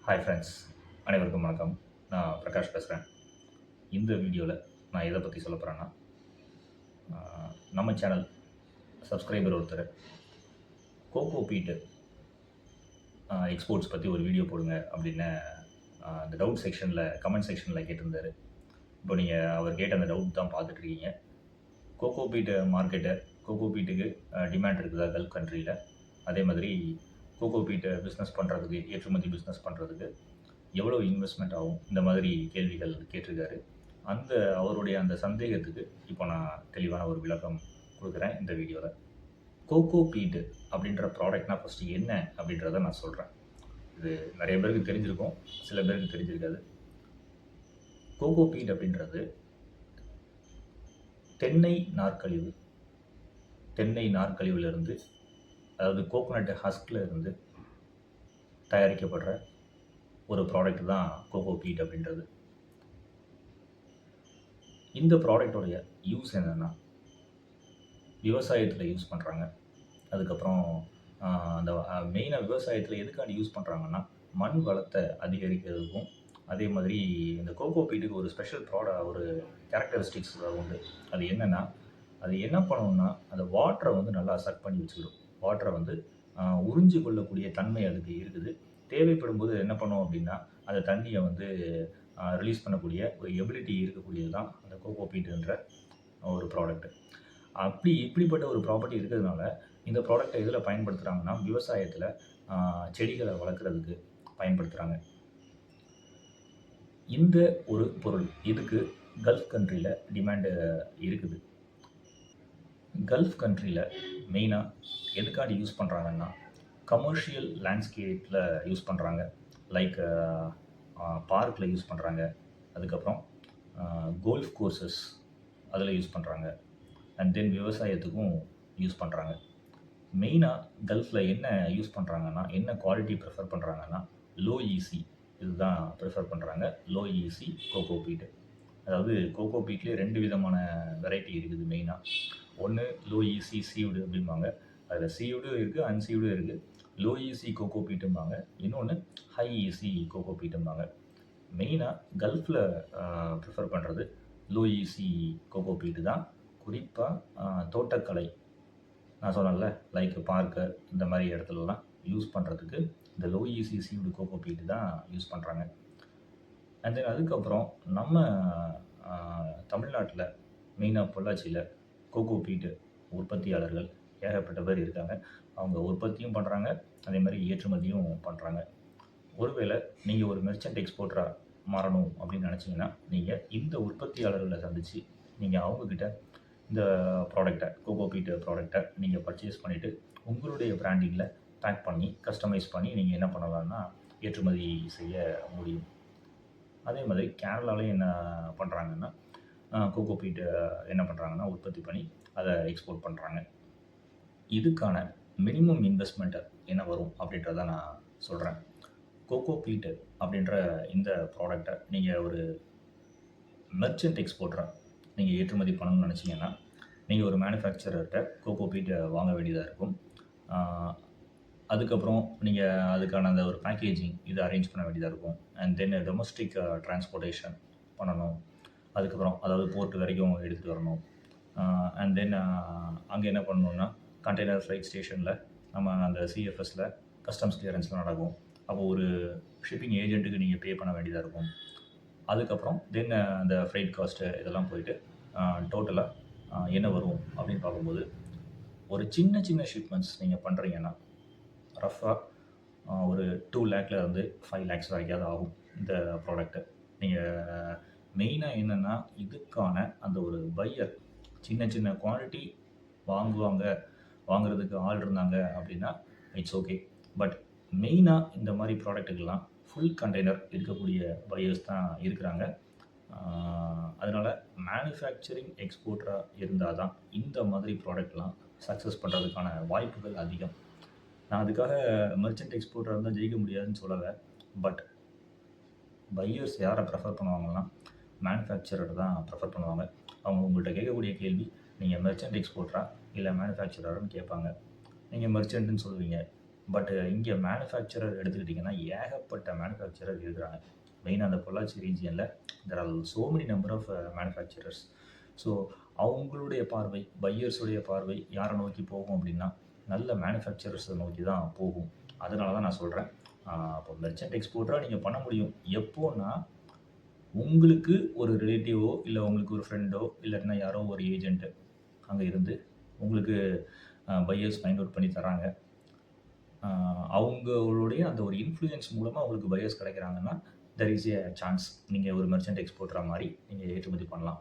Hi friends, அனைவருக்கும் வணக்கம். நான் பிரகாஷ் பேசுகிறேன். இந்த வீடியோவில் நான் எதை பற்றி சொல்ல போகிறேன்னா, நம்ம சேனல் சப்ஸ்கிரைபர் ஒருத்தர் கோகோ பீட்டு எக்ஸ்போர்ட்ஸ் பற்றி ஒரு வீடியோ போடுங்க அப்படின்னு அந்த டவுட் செக்ஷனில் கமெண்ட் செக்ஷனில் கேட்டிருந்தார். இப்போ நீங்கள் அவர் கேட்ட அந்த டவுட் தான் பார்த்துட்ருக்கீங்க. கோகோ பீட்டு மார்க்கெட்டு, கோகோ பீட்டுக்கு டிமாண்ட் இருக்குதா கல்ஃப் கண்ட்ரியில்? அதே மாதிரி கோகோ பீட்டை பிஸ்னஸ் பண்ணுறதுக்கு, ஏற்றுமதி பிஸ்னஸ் பண்ணுறதுக்கு எவ்வளோ இன்வெஸ்ட்மெண்ட் ஆகும்? இந்த மாதிரி கேள்விகள் கேட்டிருக்காரு. அவருடைய அந்த சந்தேகத்துக்கு இப்போ நான் தெளிவான ஒரு விளக்கம் கொடுக்குறேன் இந்த வீடியோவில். கோகோ பீட்டு அப்படின்ற ப்ராடக்ட்னா ஃபஸ்ட்டு என்ன அப்படின்றத நான் சொல்கிறேன். இது நிறைய பேருக்கு தெரிஞ்சிருக்கும், சில பேருக்கு தெரிஞ்சிருக்காது. கோகோ பீட் அப்படின்றது தென்னை நார்க்கழிவு, தென்னை நார்க்கழிவுலேருந்து, அதாவது கோகோனட் ஹஸ்கில் இருந்து தயாரிக்கப்படுற ஒரு ப்ராடக்ட் தான் கோகோ பீட் அப்படின்றது. இந்த ப்ராடக்டோடைய யூஸ் என்னென்னா, விவசாயத்தில் யூஸ் பண்ணுறாங்க. அதுக்கப்புறம் அந்த மெயினாக விவசாயத்தில் எதுக்காண்டி யூஸ் பண்ணுறாங்கன்னா, மண் வளத்தை அதிகரிக்கிறதுக்கும், அதே மாதிரி இந்த கோகோ பீட்டுக்கு ஒரு ஸ்பெஷல் ஒரு கேரக்டரிஸ்டிக்ஸ் உண்டு. அது என்னென்னா, அது என்ன பண்ணணும்னா, அந்த வாட்டரை வந்து நல்லா சக் பண்ணி வச்சுக்கிடும். வாட்டரை வந்து உறிஞ்சு கொள்ளக்கூடிய தன்மை அதுக்கு இருக்குது. தேவைப்படும் போது என்ன பண்ணும் அப்படின்னா, அந்த தண்ணியை வந்து ரிலீஸ் பண்ணக்கூடிய ஒரு எபிலிட்டி இருக்கக்கூடியது தான் அந்த கோகோ பீட்டுன்ற ஒரு ப்ராடக்ட்டு. இப்படிப்பட்ட ஒரு ப்ராப்பர்ட்டி இருக்கிறதுனால இந்த ப்ராடக்டை எதில் பயன்படுத்துகிறாங்கன்னா, விவசாயத்தில் செடிகளை வளர்க்குறதுக்கு பயன்படுத்துகிறாங்க. இந்த ஒரு பொருள் இதுக்கு கல்ஃப் கண்ட்ரியில் டிமாண்டு இருக்குது. கல்ஃப் கண்ட்ரியில் மெயினாக எதுக்காண்டி யூஸ் பண்ணுறாங்கன்னா, கமர்ஷியல் லேண்ட்ஸ்கேப்பில் யூஸ் பண்ணுறாங்க. லைக் பார்க்கில் யூஸ் பண்ணுறாங்க. அதுக்கப்புறம் கோல்ஃப் கோர்சஸ் அதில் யூஸ் பண்ணுறாங்க. அண்ட் தென் விவசாயத்துக்கும் யூஸ் பண்ணுறாங்க. மெயினாக கல்ஃபில் என்ன யூஸ் பண்ணுறாங்கன்னா, என்ன குவாலிட்டி ப்ரிஃபர் பண்ணுறாங்கன்னா, லோ ஈசி இதுதான் ப்ரிஃபர் பண்ணுறாங்க. Low EC coco peat. அதாவது கோகோ பீட்லேயே 2 விதமான வெரைட்டி இருக்குது மெயினாக. ஒன்று லோ ஈசி சீவ்டு அப்படிம்பாங்க. அதில் சீவ்டும் இருக்குது, அன்சீவ்டும் இருக்குது. லோ ஈசி கோகோ பீட்டும்பாங்க. இன்னொன்று ஹை ஈசி கோகோ பீட்டும்பாங்க. மெயினாக கல்ஃபில் ப்ரிஃபர் பண்ணுறது லோ ஈசி கோகோ பீட்டு தான். குறிப்பாக தோட்டக்கலை, நான் சொன்னேன்ல, லைக் பார்க்கு இந்த மாதிரி இடத்துலலாம் யூஸ் பண்ணுறதுக்கு இந்த லோ ஈசி சீவ்டு கோகோ பீட்டு தான் யூஸ் பண்ணுறாங்க. அண்ட் தென் அதுக்கப்புறம் நம்ம தமிழ்நாட்டில் மெயினாக பொள்ளாச்சியில் கோகோ பீட்டு உற்பத்தியாளர்கள் ஏகப்பட்ட பேர் இருக்காங்க. அவங்க உற்பத்தியும் பண்ணுறாங்க, அதே மாதிரி ஏற்றுமதியும் பண்ணுறாங்க. ஒருவேளை நீங்கள் ஒரு மெர்ச்சன்ட் எக்ஸ்போர்ட்டராக மாறணும் அப்படின்னு நினச்சிங்கன்னா, நீங்கள் இந்த உற்பத்தியாளர்களை சந்தித்து நீங்கள் அவங்கக்கிட்ட இந்த ப்ராடக்டை, கோகோ பீட்டு ப்ராடக்டை நீங்கள் பர்ச்சேஸ் பண்ணிவிட்டு உங்களுடைய பிராண்டிங்கில் பேக் பண்ணி கஸ்டமைஸ் பண்ணி நீங்கள் என்ன பண்ணலான்னா ஏற்றுமதி செய்ய முடியும். அதே மாதிரி கேரளாலையும் என்ன பண்ணுறாங்கன்னா, கோகோ பீட்டு என்ன பண்ணுறாங்கன்னா உற்பத்தி பண்ணி அதை எக்ஸ்போர்ட் பண்ணுறாங்க. இதுக்கான மினிமம் இன்வெஸ்ட்மெண்ட்டு என்ன வரும் அப்படின்றத நான் சொல்கிறேன். கோகோ பீட்டு அப்படின்ற இந்த ப்ராடக்டை நீங்கள் ஒரு மெர்ச்சன்ட் எக்ஸ்போர்ட்டராக நீங்கள் ஏற்றுமதி பண்ணணும்னு நினச்சிங்கன்னா, நீங்கள் ஒரு மேனுஃபேக்சரர்கிட்ட கோகோ பீட்டை வாங்க வேண்டியதாக இருக்கும். அதுக்கப்புறம் நீங்கள் அதுக்கான அந்த ஒரு பேக்கேஜிங் இதை அரேஞ்ச் பண்ண வேண்டியதாக இருக்கும். அண்ட் தென் டொமஸ்டிக் டிரான்ஸ்போர்ட்டேஷன் பண்ணணும். அதுக்கப்புறம் அதாவது போர்ட் வரைக்கும் எடுத்துகிட்டு வரணும். அண்ட் தென் அங்கே என்ன பண்ணணுன்னா, கண்டெய்னர் ஃப்ளைட் ஸ்டேஷனில் நம்ம அந்த சிஎஃப்எஸில் கஸ்டம்ஸ் கிளியரன்ஸ்லாம் நடக்கும். அப்போ ஒரு ஷிப்பிங் ஏஜென்ட்டுக்கு நீங்கள் பே பண்ண வேண்டியதாக இருக்கும். அதுக்கப்புறம் தென் அந்த ஃப்ளைட் காஸ்ட்டு இதெல்லாம் போயிட்டு டோட்டலாக என்ன வரும் அப்படின்னு பார்க்கும்போது, ஒரு சின்ன சின்ன ஷிப்மெண்ட்ஸ் நீங்கள் பண்ணுறீங்கன்னா ரஃபாக ஒரு 2 லேக்லேருந்து 5 லேக்ஸ் வரைக்கும் ஆகும் இந்த ப்ராடக்ட்டு. நீங்கள் மெயினாக என்னென்னா, இதுக்கான அந்த ஒரு பையர் சின்ன சின்ன குவான்டிட்டி வாங்குறதுக்கு ஆள் இருந்தாங்க அப்படின்னா இட்ஸ் ஓகே. பட் மெயினாக இந்த மாதிரி ப்ராடக்ட்டுக்கெல்லாம் ஃபுல் கண்டெய்னர் இருக்கக்கூடிய பையர்ஸ் தான் இருக்கிறாங்க. அதனால் மேனுஃபேக்சரிங் எக்ஸ்போர்ட்டராக இருந்தால் தான் இந்த மாதிரி ப்ராடக்ட்லாம் சக்ஸஸ் பண்ணுறதுக்கான வாய்ப்புகள் அதிகம். நான் அதுக்காக மெர்ச்சன்ட் எக்ஸ்போர்ட்டராக இருந்தால் ஜெயிக்க முடியாதுன்னு சொல்லலை. பட் பையர்ஸ் யாரை ப்ரெஃபர் பண்ணுவாங்கன்னா, மேனுஃபேக்சரர் தான் ப்ரெஃபர் பண்ணுவாங்க. அவங்க உங்கள்கிட்ட கேட்கக்கூடிய கேள்வி, நீங்கள் மெர்ச்சன்ட் எக்ஸ்போர்ட்டரா இல்லை மேனுஃபேக்சரர்னு கேட்பாங்க. நீங்கள் மெர்ச்சன்ட்னு சொல்லுவீங்க. பட் இங்கே மேனுஃபேக்சரர் எடுத்துக்கிட்டிங்கன்னா ஏகப்பட்ட மேனுஃபேக்சரர் இருக்கிறாங்க. மெயினாக அந்த பொள்ளாச்சி ரீஜியனில் there are so many number of manufacturers. So அவங்களுடைய பார்வை, பையர்ஸுடைய பார்வை யாரை நோக்கி போகும் அப்படின்னா நல்ல மேனுஃபேக்சரர்ஸை நோக்கி தான் போகும். அதனால தான் நான் சொல்கிறேன், இப்போ மெர்ச்சன்ட் எக்ஸ்போர்ட்டராக நீங்கள் பண்ண முடியும் எப்போன்னா உங்களுக்கு ஒரு ரிலேட்டிவோ இல்லை உங்களுக்கு ஒரு ஃப்ரெண்டோ இல்லைன்னா யாரோ ஒரு ஏஜென்ட்டு அங்கே இருந்து உங்களுக்கு பையர்ஸ் ஃபைண்ட் அவுட் பண்ணி தராங்க. அவங்களுடைய அந்த ஒரு இன்ஃப்ளூயன்ஸ் மூலமாக உங்களுக்கு பையர்ஸ் கிடைக்கிறாங்கன்னா தெர் இஸ் ஏ சான்ஸ் நீங்கள் ஒரு மெர்ச்சன்ட் எக்ஸ்போர்ட்டராக மாதிரி நீங்கள் ஏற்றுமதி பண்ணலாம்.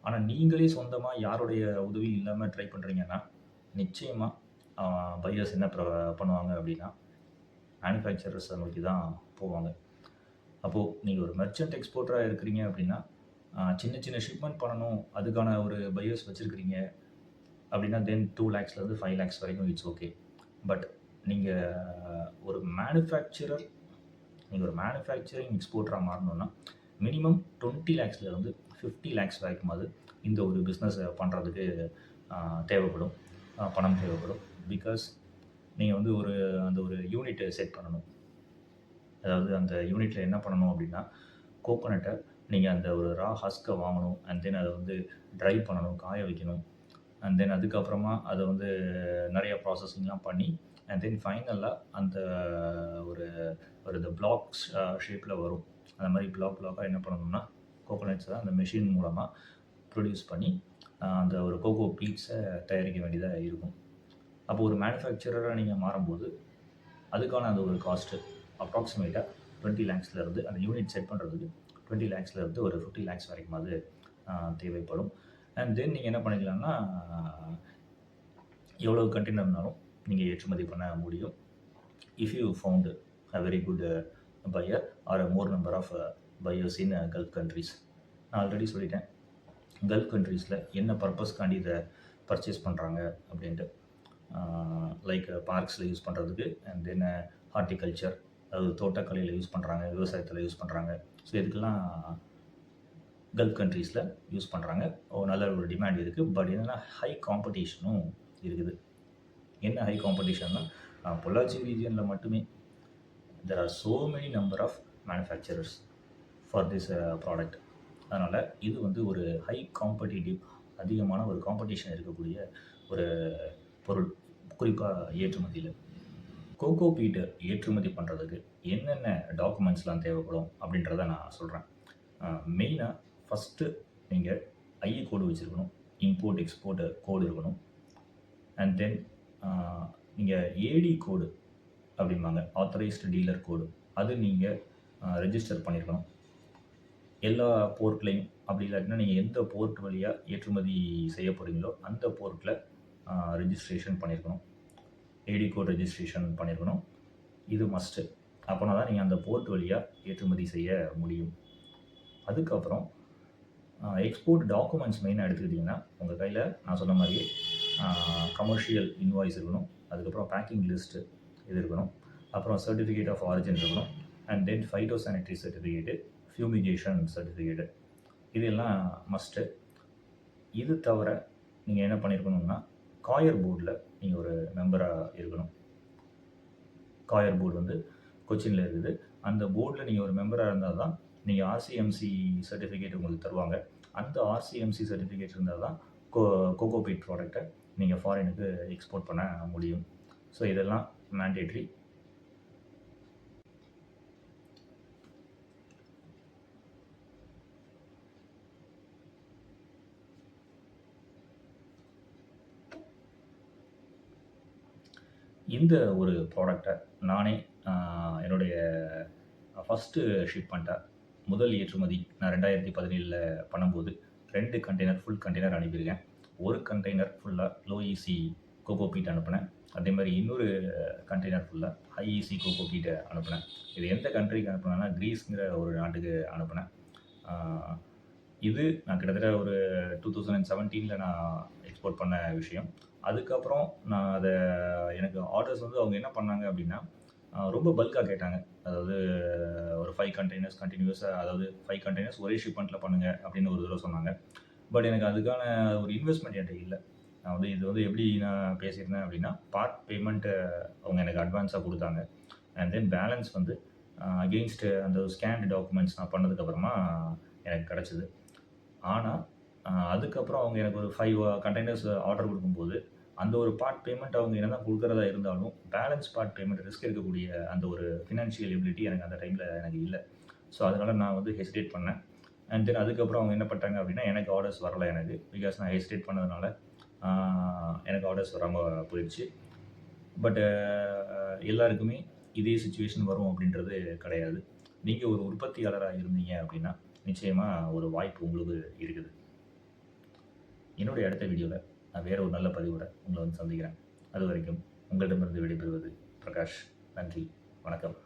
ஆனால் நீங்களே சொந்தமாக யாருடைய உதவி இல்லாமல் ட்ரை பண்ணுறீங்கன்னா நிச்சயமாக பையர்ஸ் என்ன பண்ணுவாங்க அப்படின்னா மேனுஃபேக்சரர்ஸை நோக்கி தான் போவாங்க. அப்போது நீங்கள் ஒரு மெர்ச்சன்ட் எக்ஸ்போர்ட்டராக இருக்கிறீங்க அப்படின்னா சின்ன சின்ன ஷிப்மெண்ட் பண்ணணும், அதுக்கான ஒரு பையர்ஸ் வச்சுருக்கிறீங்க அப்படின்னா தென் 2 lakhsலேருந்து 5 lakhs வரைக்கும் இட்ஸ் ஓகே. பட் நீங்கள் ஒரு மேனுஃபேக்சரிங் எக்ஸ்போர்ட்டராக மாறணும்னா மினிமம் 20 lakhsலேருந்து 50 lakhs வரைக்குமாவது இந்த ஒரு பிஸ்னஸை பண்ணுறதுக்கு தேவைப்படும், பணம் தேவைப்படும். பிகாஸ் நீங்கள் வந்து அந்த ஒரு யூனிட்டை செட் பண்ணணும். அதாவது அந்த யூனிட்டில் என்ன பண்ணணும் அப்படின்னா கோகோனட்டை நீங்கள் அந்த ஒரு ரா ஹஸ்கை வாங்கணும், அண்ட் தென் அதை வந்து ட்ரை பண்ணணும், காய வைக்கணும், அண்ட் தென் அதுக்கப்புறமா அதை வந்து நிறைய ப்ராசஸிங்லாம் பண்ணி அண்ட் தென் ஃபைனலாக அந்த ஒரு இந்த பிளாக்ஸ் ஷேப்பில் வரும். அந்த மாதிரி பிளாக்காக என்ன பண்ணணும்னா கோகோனட்ஸை அந்த மெஷின் மூலமாக ப்ரொடியூஸ் பண்ணி அந்த ஒரு கோகோ பீட்ஸை தயாரிக்க வேண்டியதாக இருக்கும். அப்போ ஒரு மேனுஃபேக்சரராக நீங்கள் மாறும்போது அதுக்கான அந்த ஒரு காஸ்ட்டு அப்ராக்சிமேட்டாக 20 lakhsலேருந்து அந்த யூனிட் செட் பண்ணுறதுக்கு 20 lakhsலேருந்து ஒரு 50 lakhs வரைக்கும் அது தேவைப்படும். அண்ட் தென் நீங்கள் என்ன பண்ணிக்கலாம்னா எவ்வளோ கண்டெய்னர்னாலும் நீங்கள் ஏற்றுமதி பண்ண முடியும். If you found a very good buyer or a more number of buyers in Gulf countries. நான் ஆல்ரெடி சொல்லிட்டேன் கல்ஃப் கண்ட்ரீஸில் என்ன பர்பஸ்க்காண்டி இதை பர்ச்சேஸ் பண்ணுறாங்க அப்படின்ட்டு. லைக் பார்க்ஸில் யூஸ் பண்ணுறதுக்கு அண்ட் தென் ஹார்டிகல்ச்சர், அதாவது தோட்டக்கலையில் யூஸ் பண்ணுறாங்க, விவசாயத்தில் யூஸ் பண்ணுறாங்க. ஸோ இதுக்கெல்லாம் கல்ஃப் கண்ட்ரீஸில் யூஸ் பண்ணுறாங்க. நல்ல ஒரு டிமாண்ட் இருக்குது. பட் என்னென்னா ஹை காம்படிஷனும் இருக்குது. என்ன ஹை காம்படிஷன்னா பொள்ளாச்சி ரீஜியனில் மட்டுமே there are so many number of manufacturers for this product. அதனால் இது வந்து ஒரு ஹை காம்படிட்டிவ், அதிகமான ஒரு காம்படிஷன் இருக்கக்கூடிய ஒரு பொருள், குறிப்பாக ஏற்றுமதியில். கோகோ பீட்டை ஏற்றுமதி பண்ணுறதுக்கு என்னென்ன டாக்குமெண்ட்ஸ்லாம் தேவைப்படும் அப்படின்றத நான் சொல்கிறேன். மெயினாக ஃபஸ்ட்டு நீங்கள் ஐஇ கோடு வச்சுருக்கணும், இம்போர்ட் எக்ஸ்போர்ட் கோடு இருக்கணும், அண்ட் தென் நீங்கள் ஏடி கோடு அப்படிம்பாங்க, ஆத்தரைஸ்டு டீலர் கோடு, அது நீங்கள் ரெஜிஸ்டர் பண்ணியிருக்கணும் எல்லா போர்ட்லேயும். அப்படி இல்லாட்டினா நீங்கள் எந்த போர்ட் வழியாக ஏற்றுமதி செய்ய போகிறீங்களோ அந்த போர்ட்டில் ரெஜிஸ்ட்ரேஷன் பண்ணியிருக்கணும், ஏடி கோட் ரெஜிஸ்ட்ரேஷன் பண்ணியிருக்கணும். இது மஸ்ட்டு. அப்போனா தான் நீங்கள் அந்த போர்ட் வழியாக ஏற்றுமதி செய்ய முடியும். அதுக்கப்புறம் எக்ஸ்போர்ட் டாக்குமெண்ட்ஸ் மெயினாக எடுத்துக்கிட்டிங்கன்னா உங்கள் கையில் நான் சொன்ன மாதிரியே கமர்ஷியல் இன்வாய்ஸ் இருக்கணும், அதுக்கப்புறம் பேக்கிங் லிஸ்ட்டு இது இருக்கணும், அப்புறம் சர்டிஃபிகேட் ஆஃப் ஆரிஜின் இருக்கணும், and then phyto sanitary certificate, fumigation certificate, இதெல்லாம் மஸ்ட்டு. இது தவிர நீங்கள் என்ன பண்ணியிருக்கணும்னா காயர் போர்டில் நீங்கள் ஒரு மெம்பராக இருக்கணும். காயர் போர்டு வந்து கொச்சினில் இருக்குது. அந்த போர்டில் நீங்கள் ஒரு மெம்பராக இருந்தால் தான் நீங்கள் ஆர்சிஎம்சி சர்டிஃபிகேட் உங்களுக்கு தருவாங்க. அந்த ஆர்சிஎம்சி சர்டிஃபிகேட் இருந்தால் தான் கோகோ பீட் ப்ராடக்டை நீங்கள் ஃபாரினுக்கு எக்ஸ்போர்ட் பண்ண முடியும். ஸோ இதெல்லாம் மேண்டேட்ரி. இந்த ஒரு ப்ராடக்டை நானே என்னுடைய ஃபஸ்ட்டு ஷிப்மெண்ட்டை முதல் ஏற்றுமதி நான் 2017 பண்ணும்போது 2 கண்டெய்னர் ஃபுல் கண்டெய்னர் அனுப்பியிருக்கேன். ஒரு கண்டெய்னர் ஃபுல்லாக லோ ஈசி கோகோ பீட் அனுப்பினேன். அதே மாதிரி இன்னொரு கண்டெய்னர் ஃபுல்லாக ஹை ஈசி கோகோ பீட்டை அனுப்பினேன். இது எந்த கண்ட்ரிக்கு அனுப்புனேன்னா கிரீஸ்ங்கிற ஒரு நாட்டுக்கு அனுப்பினேன். இது நான் கிட்டத்தட்ட ஒரு 2017 நான் எக்ஸ்போர்ட் பண்ண விஷயம். அதுக்கப்புறம் நான் அதை எனக்கு ஆர்டர்ஸ் வந்து அவங்க என்ன பண்ணாங்க அப்படின்னா ரொம்ப பல்காக கேட்டாங்க. அதாவது ஒரு 5 கண்டெய்னர்ஸ் கண்டினியூஸாக, அதாவது 5 கண்டெய்னர்ஸ் ஒரே ஷிப்மெண்ட்டில் பண்ணுங்கள் அப்படின்னு ஒரு தடவை சொன்னாங்க. பட் எனக்கு அதுக்கான ஒரு இன்வெஸ்ட்மெண்ட் என்கிட்ட இல்லை. நான் வந்து இது வந்து எப்படி நான் பேசியிருந்தேன் அப்படின்னா, பார்ட் பேமெண்ட்டு அவங்க எனக்கு அட்வான்ஸா குடுத்தாங்க. அண்ட் தென் பேலன்ஸ் வந்து அகெயின்ஸ்ட் அந்த ஸ்கேன்டு டாக்குமெண்ட்ஸ் நான் பண்ணதுக்கப்புறமா எனக்கு கிடச்சிது. ஆனா, அதுக்கப்புறம் அவங்க எனக்கு ஒரு 5 கண்டெய்னர்ஸ் ஆர்டர் குடுக்கும்போது, அந்த ஒரு பார்ட் பேமெண்ட் அவங்க என்னதான் குடுக்குறதா இருந்தாலும், பேலன்ஸ் பார்ட் பேமெண்ட் ரிஸ்க் எடுக்கக்கூடிய அந்த ஒரு ஃபினான்ஷியல் எபிலிட்டி எனக்கு அந்த டைம்ல எனக்கு இல்ல. ஸோ, அதனால நான் வந்து ஹெசிடேட் பண்ணேன். அண்ட் தென் அதுக்கப்புறம் அவங்க என்ன பண்ணிட்டாங்க அப்படின்னா, எனக்கு ஆர்டர்ஸ் வரல எனக்கு. பிகாஸ் நான் ஹெசிடேட் பண்ணதுனால, ஆ எனக்கு ஆர்டர்ஸ் வராம போயிருச்சு. பட் எல்லாருக்குமே இதே சிச்சுவேஷன் வரும் அப்படின்றது கிடையாது. நீங்க ஒரு உற்பத்தியாளரா இருந்தீங்க அப்படின்னா, நிச்சயமா ஒரு வாய்ப்பு உங்களுக்கு இருக்குது. என்னுடைய அடுத்த வீடியோல நான் வேற ஒரு நல்ல பதிவோட உங்கள வந்து சந்திக்கிறேன். அதுவரைக்கும் உங்களிடமிருந்து விடைபெறுவது பிரகாஷ். நன்றி. வணக்கம்.